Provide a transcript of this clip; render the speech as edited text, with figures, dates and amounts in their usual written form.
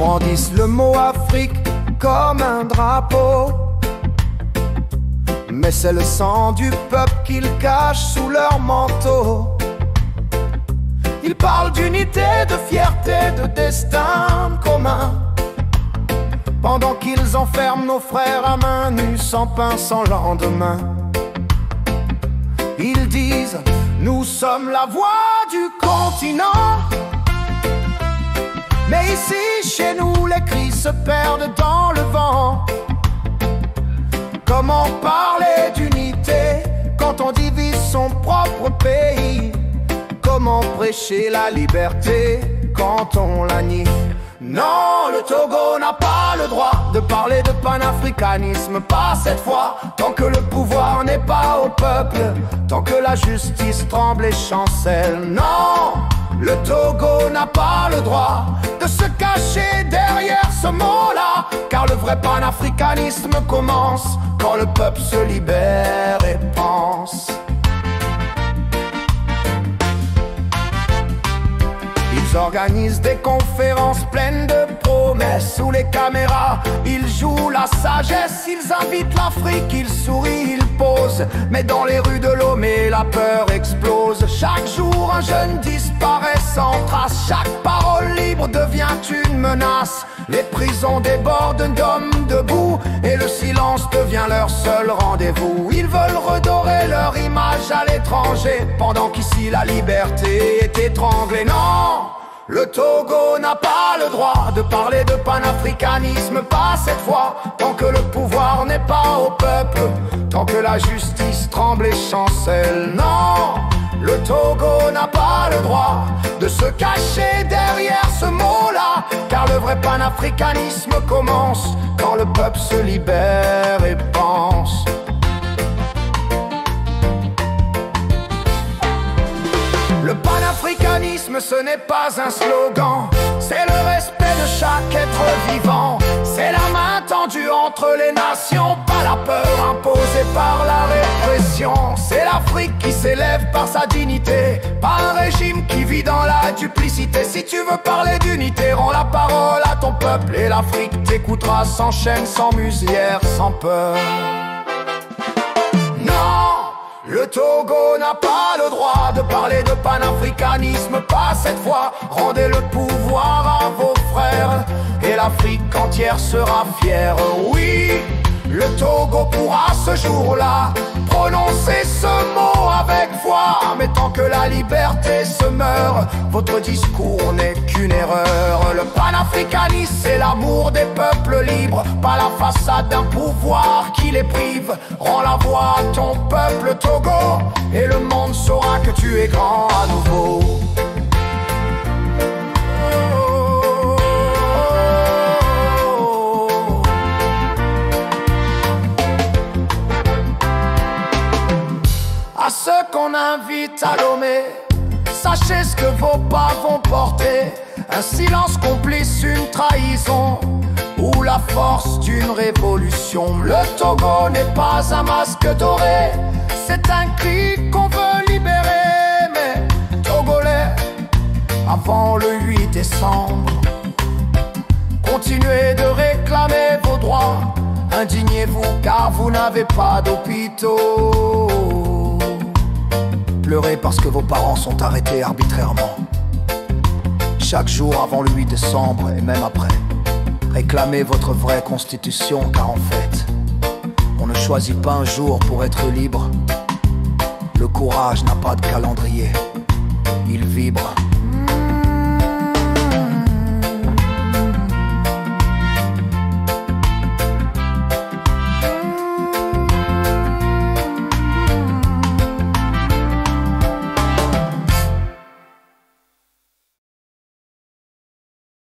brandissent le mot Afrique comme un drapeau. Mais c'est le sang du peuple qu'ils cachent sous leur manteau. Ils parlent d'unité, de fierté, de destin commun, pendant qu'ils enferment nos frères à main nue, sans pain, sans lendemain. Ils disent, nous sommes la voix du continent. Mais ici, chez nous, les cris se perdent dans le vent. Comment parler d'unité quand on divise son propre pays? Comment prêcher la liberté quand on la nie? Non, le Togo n'a pas le droit de parler de panafricanisme, pas cette fois. Tant que le pouvoir n'est pas au peuple, tant que la justice tremble et chancelle. Non, le Togo n'a pas le droit de se cacher derrière ce mot-là, car le vrai panafricanisme commence quand le peuple se libère et pense. Ils organisent des conférences pleines de promesses. Sous les caméras, ils jouent la sagesse. Ils invitent l'Afrique, ils sourient, ils posent. Mais dans les rues de Lomé, la peur explose. Chaque jour, un jeune disparaît sans trace. Chaque parole libre devient une menace. Les prisons débordent d'hommes debout, et le silence devient leur seul rendez-vous. Ils veulent redorer leur image à l'étranger, pendant qu'ici la liberté est étranglée. Non, le Togo n'a pas le droit de parler de panafricanisme, pas cette fois. Tant que le pouvoir n'est pas au peuple, tant que la justice tremble et chancelle. Non, le Togo n'a pas le droit de se cacher derrière ce mot-là, car le vrai panafricanisme commence quand le peuple se libère et pense. Le panafricanisme, ce n'est pas un slogan, c'est le respect de chaque être vivant. C'est la main tendue entre les nations, pas la peur imposée par la répression. C'est l'Afrique qui s'élève par sa dignité, pas un régime qui vit dans la duplicité. Si tu veux parler d'unité, rends la parole à ton peuple, et l'Afrique t'écoutera sans chaîne, sans musière, sans peur. Le Togo n'a pas le droit de parler de panafricanisme, pas cette fois. Rendez le pouvoir à vos frères, et l'Afrique entière sera fière. Oui, le Togo pourra ce jour-là prononcer ce mot avec foi. Mais tant que la liberté se meurt, votre discours n'est qu'une erreur. Le panafricanisme, c'est l'amour des peuples libres, pas la façade d'un pouvoir qui les prive. Rends la voix à ton peuple Togo, et le monde saura que tu es grand à nouveau. À ceux qu'on invite à Lomé, sachez ce que vos pas vont porter. Un silence complice, une trahison, ou la force d'une révolution. Le Togo n'est pas un masque doré, c'est un cri qu'on veut libérer. Mais Togolais, avant le 8 décembre, continuez de réclamer vos droits. Indignez-vous car vous n'avez pas d'hôpitaux. Pleurez parce que vos parents sont arrêtés arbitrairement. Chaque jour avant le 8 décembre et même après, réclamez votre vraie constitution, car en fait, on ne choisit pas un jour pour être libre. Le courage n'a pas de calendrier, il vibre.